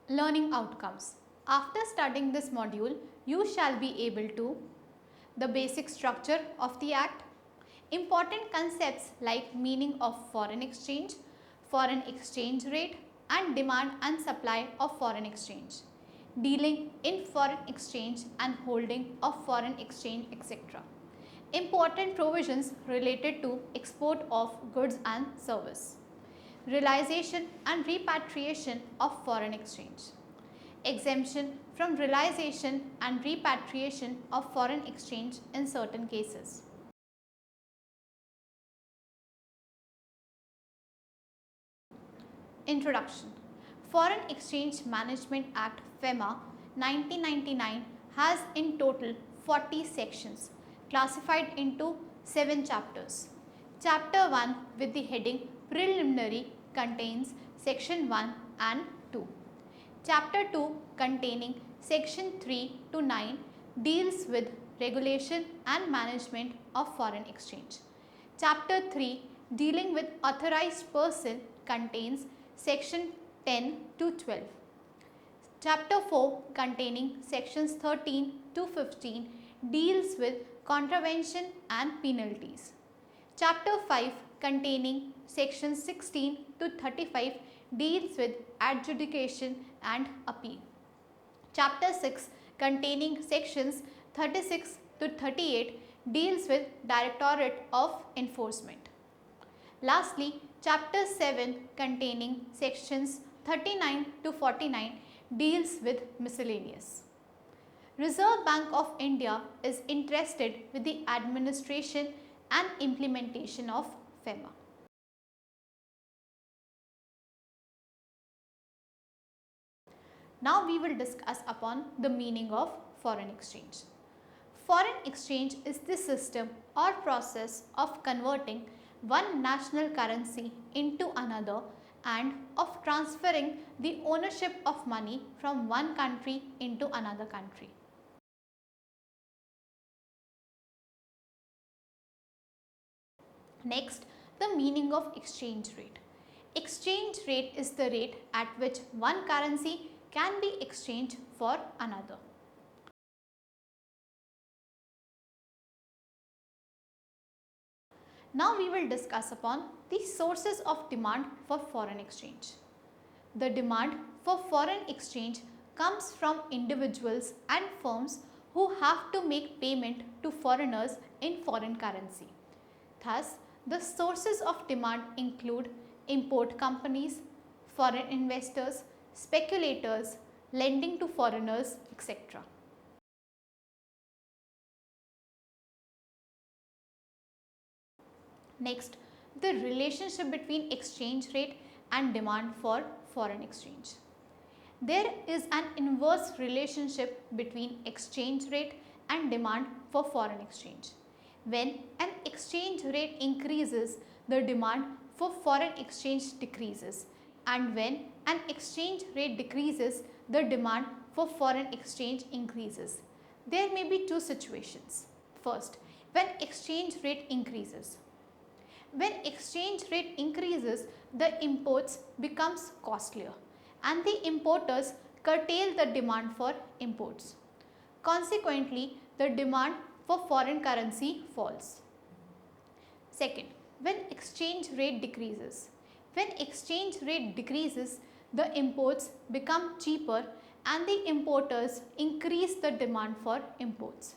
Learning outcomes. After studying this module, you shall be able to the basic structure of the Act, important concepts like meaning of foreign exchange rate and demand and supply of foreign exchange, dealing in foreign exchange and holding of foreign exchange, etc. Important provisions related to export of goods and service, realization and repatriation of foreign exchange, exemption from realization and repatriation of foreign exchange in certain cases. Introduction. Foreign Exchange Management Act FEMA 1999 has in total 40 sections classified into 7 chapters. Chapter 1 with the heading Preliminary contains section 1 and 2. Chapter 2 containing section 3 to 9 deals with regulation and management of foreign exchange. Chapter 3 dealing with authorized person contains section 10 to 12. Chapter 4 containing sections 13 to 15 deals with contravention and penalties. Chapter 5 containing sections 16 to 35 deals with adjudication and appeal. Chapter 6 containing sections 36 to 38 deals with Directorate of Enforcement. Lastly, Chapter 7 containing sections 39 to 49 deals with miscellaneous. Reserve Bank of India is interested with the administration and implementation of FEMA. Now we will discuss upon the meaning of foreign exchange. Foreign exchange is the system or process of converting one national currency into another and of transferring the ownership of money from one country into another country. Next, the meaning of exchange rate. Exchange rate is the rate at which one currency can be exchanged for another. Now we will discuss upon the sources of demand for foreign exchange. The demand for foreign exchange comes from individuals and firms who have to make payment to foreigners in foreign currency. Thus, the sources of demand include import companies, foreign investors, speculators, lending to foreigners, etc. Next, the relationship between exchange rate and demand for foreign exchange. There is an inverse relationship between exchange rate and demand for foreign exchange. When an exchange rate increases, the demand for foreign exchange decreases, and when an exchange rate decreases, the demand for foreign exchange increases. There may be two situations. First, when exchange rate increases. When exchange rate increases, the imports becomes costlier and the importers curtail the demand for imports. Consequently, the demand for foreign currency falls. Second, when exchange rate decreases. When exchange rate decreases, the imports become cheaper and the importers increase the demand for imports.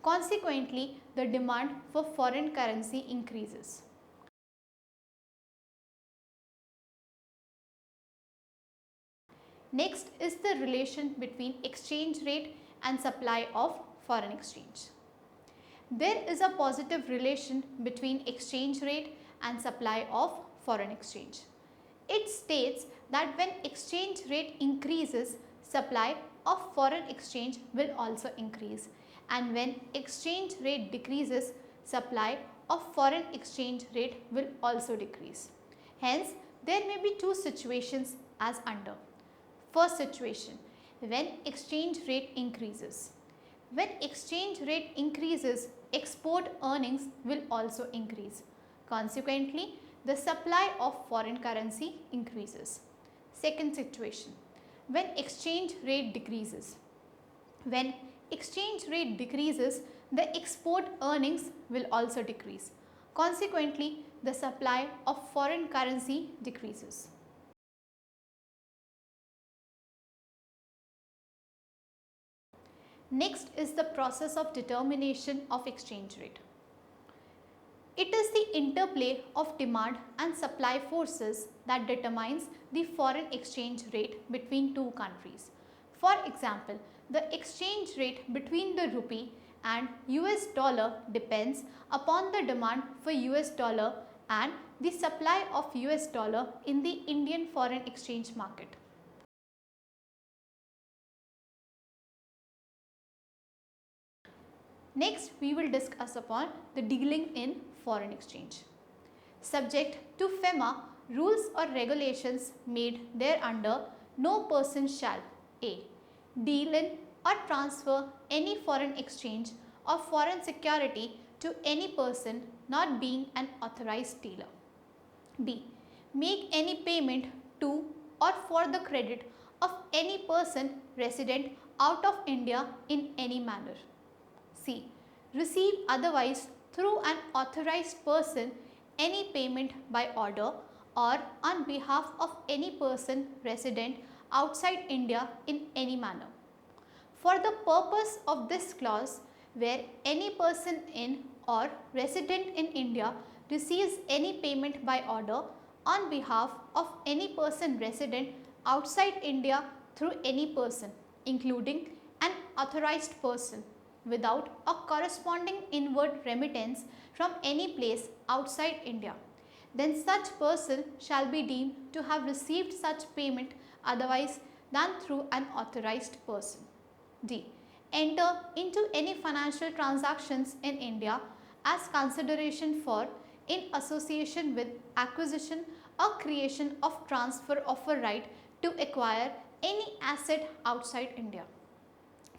Consequently, the demand for foreign currency increases. Next is the relation between exchange rate and supply of foreign exchange. There is a positive relation between exchange rate and supply of foreign exchange. It states that when exchange rate increases, supply of foreign exchange will also increase, and when exchange rate decreases, supply of foreign exchange rate will also decrease. Hence, there may be two situations as under. First situation, when exchange rate increases. When exchange rate increases, export earnings will also increase. Consequently, the supply of foreign currency increases. Second situation, when exchange rate decreases. When exchange rate decreases, the export earnings will also decrease. Consequently, the supply of foreign currency decreases. Next is the process of determination of exchange rate. It is the interplay of demand and supply forces that determines the foreign exchange rate between two countries. For example, the exchange rate between the rupee and US dollar depends upon the demand for US dollar and the supply of US dollar in the Indian foreign exchange market. Next, we will discuss upon the dealing in foreign exchange. Subject to FEMA rules or regulations made thereunder, no person shall a. deal in or transfer any foreign exchange or foreign security to any person not being an authorized dealer. B. Make any payment to or for the credit of any person resident out of India in any manner. C. Receive otherwise through an authorized person any payment by order or on behalf of any person resident outside India in any manner. For the purpose of this clause, where any person in or resident in India receives any payment by order on behalf of any person resident outside India through any person, including an authorized person, without a corresponding inward remittance from any place outside India, then such person shall be deemed to have received such payment otherwise than through an authorized person. D. Enter into any financial transactions in India as consideration for, in association with, acquisition or creation of transfer of a right to acquire any asset outside India.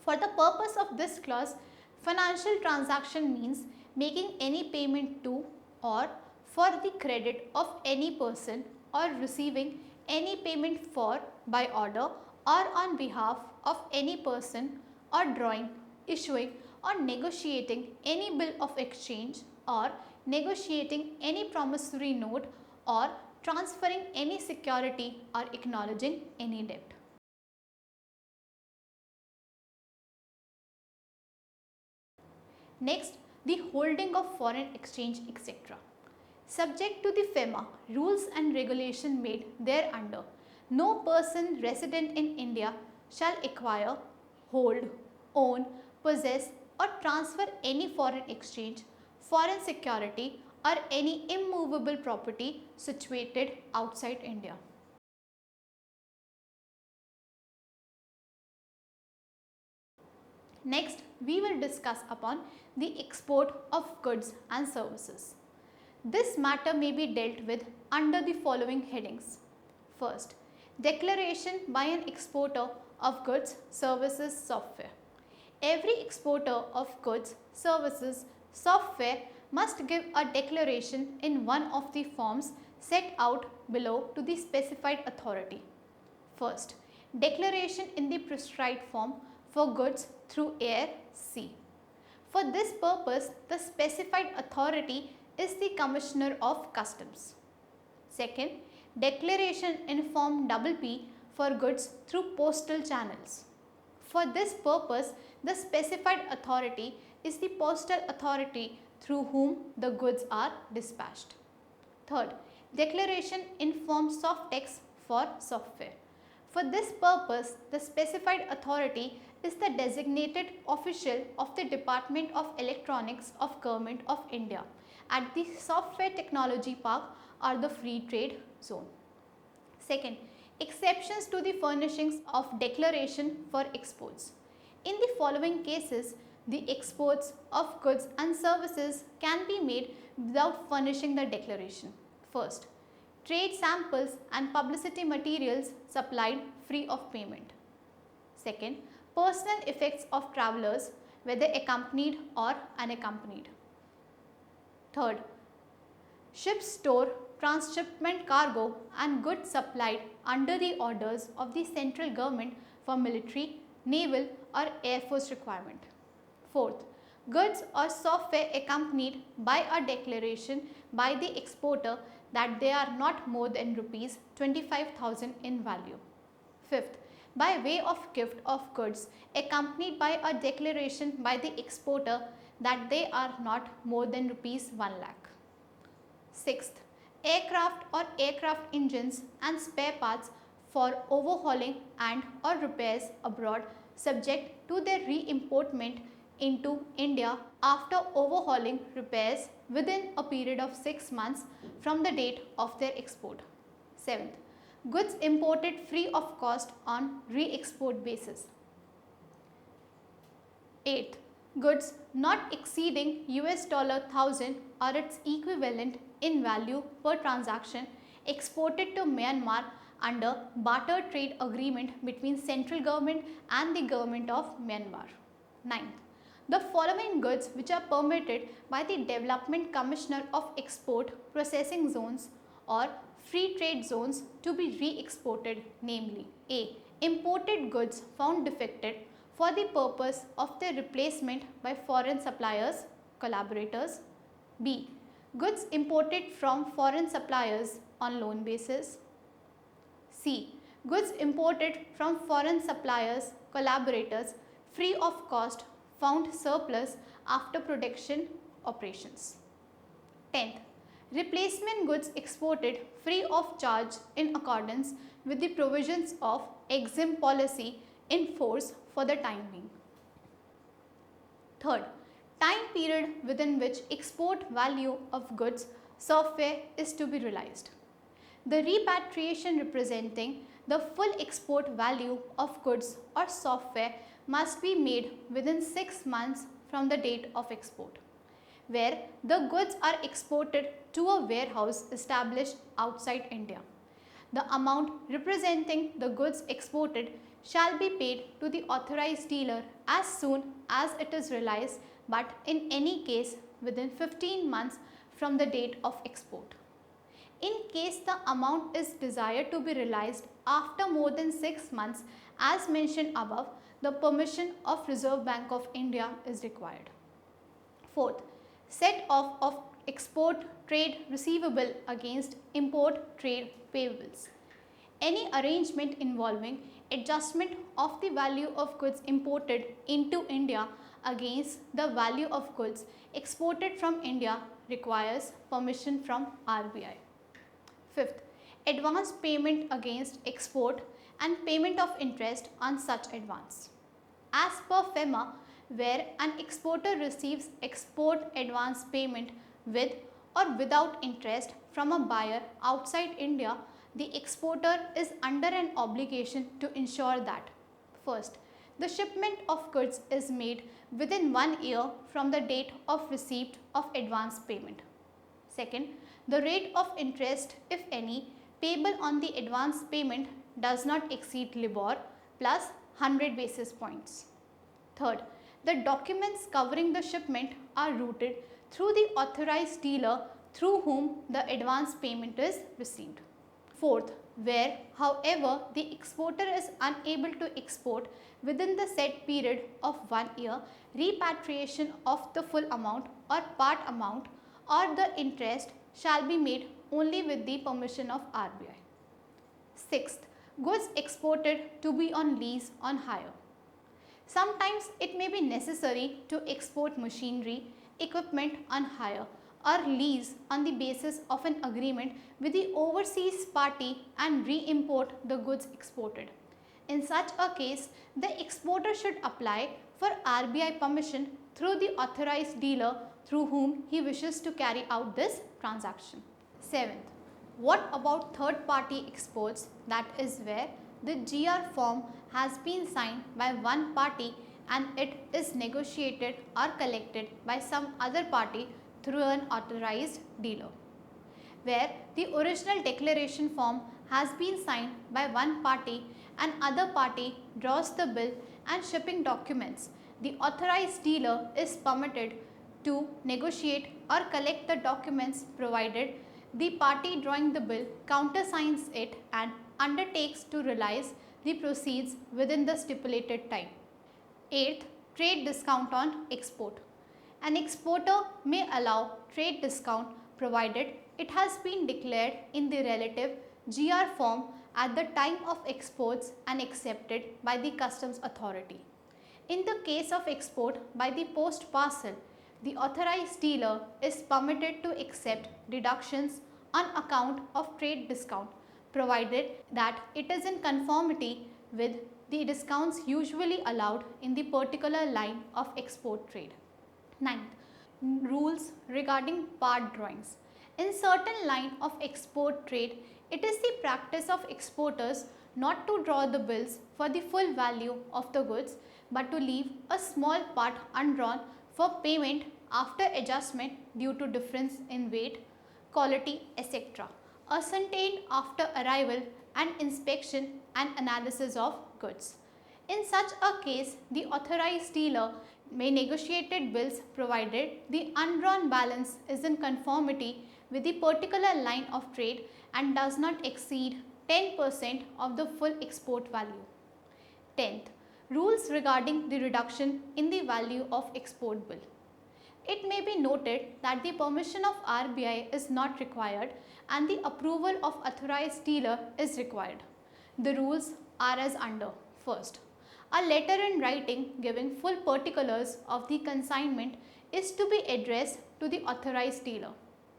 For the purpose of this clause, financial transaction means making any payment to or for the credit of any person or receiving any payment for by order or on behalf of any person or drawing, issuing or negotiating any bill of exchange or negotiating any promissory note or transferring any security or acknowledging any debt. Next, the holding of foreign exchange, etc. Subject to the FEMA rules and regulation made thereunder, no person resident in India shall acquire, hold, own, possess or transfer any foreign exchange, foreign security or any immovable property situated outside India. Next, we will discuss upon the export of goods and services. This matter may be dealt with under the following headings. First, declaration by an exporter of goods, services, software. Every exporter of goods, services, software must give a declaration in one of the forms set out below to the specified authority. First, declaration in the prescribed form for goods through air, sea. For this purpose, the specified authority is the Commissioner of Customs. Second, declaration in form P for goods through postal channels. For this purpose, the specified authority is the postal authority through whom the goods are dispatched. Third, declaration in form soft text for software. For this purpose, the specified authority is the designated official of the Department of Electronics of Government of India at the Software Technology Park or the Free Trade Zone. Second, exceptions to the furnishings of declaration for exports. In the following cases, the exports of goods and services can be made without furnishing the declaration. First, trade samples and publicity materials supplied free of payment. Second, personal effects of travelers, whether accompanied or unaccompanied. Third, ships store, transshipment cargo and goods supplied under the orders of the central government for military, naval or air force requirement. Fourth, goods or software accompanied by a declaration by the exporter that they are not more than rupees 25,000 in value. Fifth, by way of gift of goods accompanied by a declaration by the exporter that they are not more than rupees 1 lakh. Sixth, aircraft or aircraft engines and spare parts for overhauling and or repairs abroad subject to their re-importment into India after overhauling repairs within a period of 6 months from the date of their export. Seventh, goods imported free of cost on re-export basis. Eighth, goods not exceeding $1,000 or its equivalent in value per transaction exported to Myanmar under barter trade agreement between central government and the government of Myanmar. Ninth, the following goods which are permitted by the Development Commissioner of Export Processing Zones or Free Trade Zones to be re-exported, namely A. Imported goods found defective for the purpose of their replacement by foreign suppliers, collaborators. B. Goods imported from foreign suppliers on loan basis. C. Goods imported from foreign suppliers, collaborators, free of cost, found surplus after production operations. 10th. Replacement goods exported free of charge in accordance with the provisions of EXIM policy in force for the time being. Third, time period within which export value of goods, software is to be realized. The repatriation representing the full export value of goods or software must be made within 6 months from the date of export, where the goods are exported to a warehouse established outside India. The amount representing the goods exported shall be paid to the authorized dealer as soon as it is realized, but in any case within 15 months from the date of export. In case the amount is desired to be realized after more than 6 months, as mentioned above, the permission of Reserve Bank of India is required. Fourth, set off of export trade receivable against import trade payables. Any arrangement involving adjustment of the value of goods imported into India against the value of goods exported from India requires permission from RBI. Fifth, advance payment against export and payment of interest on such advance. As per FEMA, where an exporter receives export advance payment with or without interest from a buyer outside India, the exporter is under an obligation to ensure that first, the shipment of goods is made within 1 year from the date of receipt of advance payment. Second, the rate of interest, if any, payable on the advance payment does not exceed LIBOR plus 100 basis points. Third, the documents covering the shipment are routed through the authorized dealer through whom the advance payment is received. Fourth, where however the exporter is unable to export within the set period of 1 year, repatriation of the full amount or part amount or the interest shall be made only with the permission of RBI. Sixth, goods exported to be on lease on hire. Sometimes it may be necessary to export machinery, equipment on hire or lease on the basis of an agreement with the overseas party and re-import the goods exported. In such a case, the exporter should apply for RBI permission through the authorized dealer through whom he wishes to carry out this transaction. Seventh, what about third party exports, that is where the GR form has been signed by one party and it is negotiated or collected by some other party through an authorized dealer, where the original declaration form has been signed by one party and other party draws the bill and shipping documents. The authorized dealer is permitted to negotiate or collect the documents provided the party drawing the bill countersigns it and undertakes to realize the proceeds within the stipulated time. 8th, trade discount on export. An exporter may allow trade discount provided it has been declared in the relative GR form at the time of exports and accepted by the customs authority. In the case of export by the post parcel, the authorized dealer is permitted to accept deductions on account of trade discount provided that it is in conformity with the discounts usually allowed in the particular line of export trade. 9th, rules regarding part drawings. In certain line of export trade, it is the practice of exporters not to draw the bills for the full value of the goods but to leave a small part undrawn for payment after adjustment due to difference in weight, quality, etc. ascertained after arrival and inspection and analysis of goods. In such a case, the authorized dealer may negotiate bills provided the undrawn balance is in conformity with the particular line of trade and does not exceed 10% of the full export value. 10th, rules regarding the reduction in the value of export bill. It may be noted that the permission of RBI is not required and the approval of authorized dealer is required. The rules are as under. First, a letter in writing giving full particulars of the consignment is to be addressed to the authorized dealer.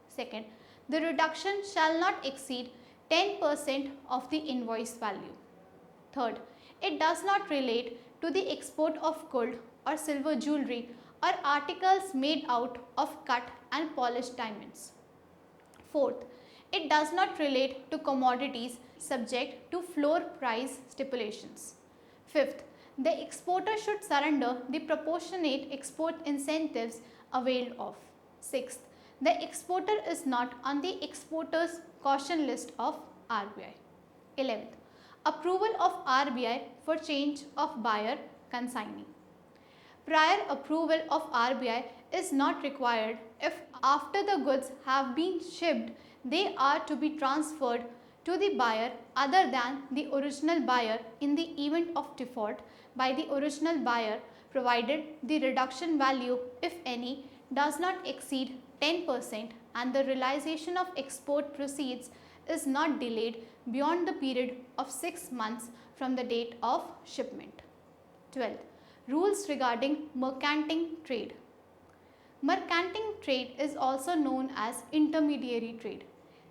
Second, the reduction shall not exceed 10% of the invoice value. Third, it does not relate to the export of gold or silver jewelry or articles made out of cut and polished diamonds. Fourth, it does not relate to commodities subject to floor price stipulations. Fifth, the exporter should surrender the proportionate export incentives availed of. Sixth, the exporter is not on the exporter's caution list of RBI. 11th, approval of RBI for change of buyer consignee. Prior approval of RBI is not required if after the goods have been shipped they are to be transferred to the buyer other than the original buyer in the event of default by the original buyer provided the reduction value, if any, does not exceed 10% and the realization of export proceeds is not delayed beyond the period of 6 months from the date of shipment. 12th, rules regarding mercanting trade. Mercanting trade is also known as intermediary trade.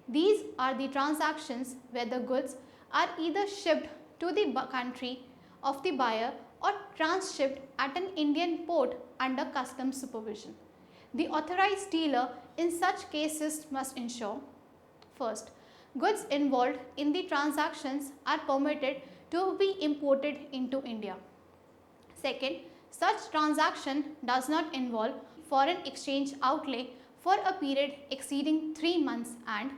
These are the transactions where the goods are either shipped to the country of the buyer or transshipped at an Indian port under customs supervision. The authorized dealer in such cases must ensure: first, goods involved in the transactions are permitted to be imported into India. Second, such transaction does not involve foreign exchange outlay for a period exceeding 3 months, and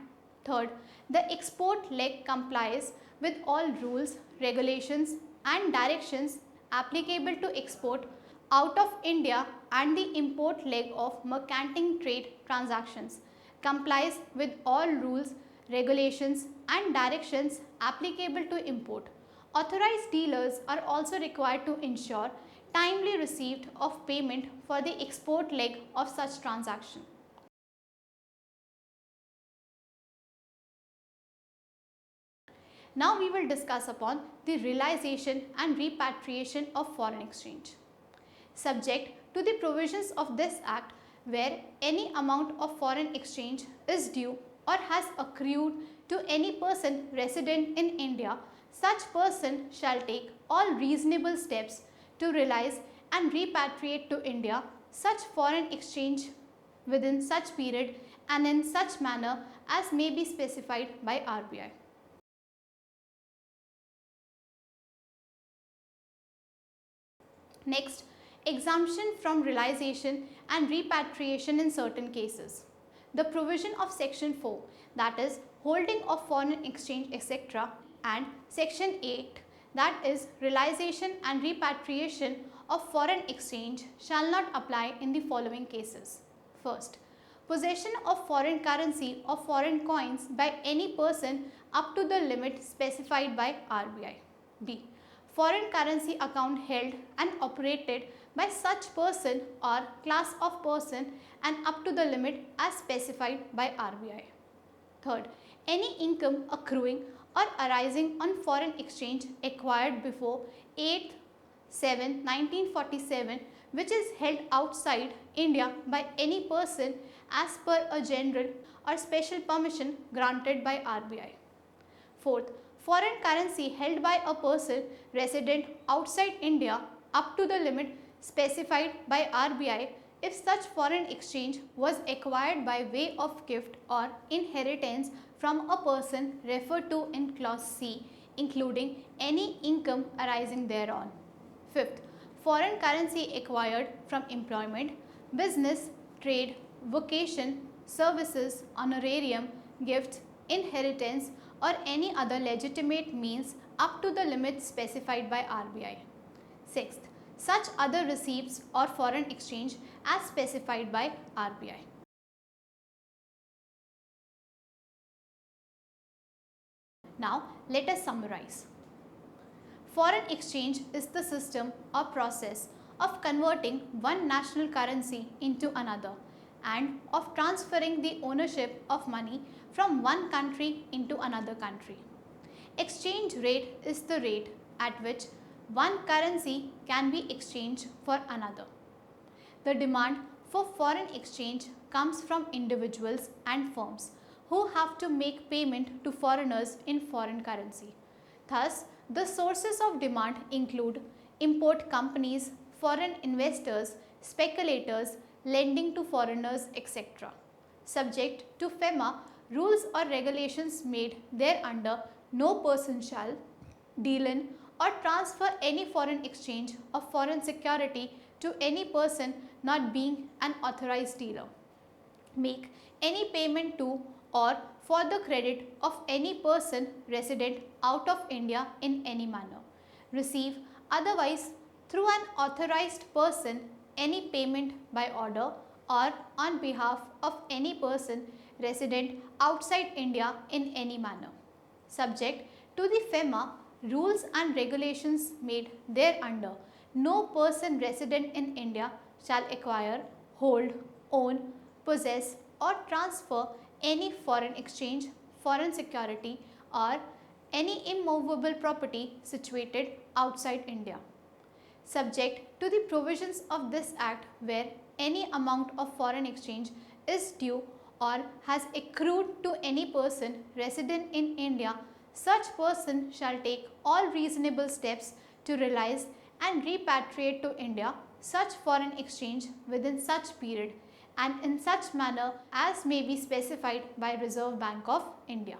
third, the export leg complies with all rules, regulations and directions applicable to export out of India, and the import leg of mercanting trade transactions complies with all rules, regulations and directions applicable to import. Authorized dealers are also required to ensure timely receipt of payment for the export leg of such transaction. Now we will discuss upon the realization and repatriation of foreign exchange. Subject to the provisions of this Act, where any amount of foreign exchange is due or has accrued to any person resident in India, such person shall take all reasonable steps to realize and repatriate to India such foreign exchange within such period and in such manner as may be specified by RBI. Next, exemption from realization and repatriation in certain cases. The provision of section 4, that is holding of foreign exchange etc., and section 8, that is realization and repatriation of foreign exchange, shall not apply in the following cases. First, possession of foreign currency or foreign coins by any person up to the limit specified by RBI. B. Foreign currency account held and operated by such person or class of person and up to the limit as specified by RBI. Third, any income accruing or arising on foreign exchange acquired before 8/7/1947 which is held outside India by any person as per a general or special permission granted by RBI. Fourth, foreign currency held by a person resident outside India up to the limit specified by RBI if such foreign exchange was acquired by way of gift or inheritance from a person referred to in clause C, including any income arising thereon. Fifth, foreign currency acquired from employment, business, trade, vocation, services, honorarium, gift, inheritance, or any other legitimate means up to the limits specified by RBI. Sixth, such other receipts or foreign exchange as specified by RBI. Now, let us summarize. Foreign exchange is the system or process of converting one national currency into another and of transferring the ownership of money from one country into another country. Exchange rate is the rate at which one currency can be exchanged for another. The demand for foreign exchange comes from individuals and firms who have to make payment to foreigners in foreign currency. Thus, the sources of demand include import companies, foreign investors, speculators, lending to foreigners, etc. Subject to FEMA, rules or regulations made thereunder, no person shall deal in or transfer any foreign exchange of foreign security to any person not being an authorized dealer, make any payment to or for the credit of any person resident out of India in any manner, receive otherwise through an authorized person any payment by order or on behalf of any person resident outside India in any manner. Subject to the FEMA rules and regulations made thereunder, no person resident in India shall acquire, hold, own, possess or transfer any foreign exchange, foreign security or any immovable property situated outside India. Subject to the provisions of this Act where any amount of foreign exchange is due or has accrued to any person resident in India, such person shall take all reasonable steps to realize and repatriate to India such foreign exchange within such period and in such manner as may be specified by Reserve Bank of India.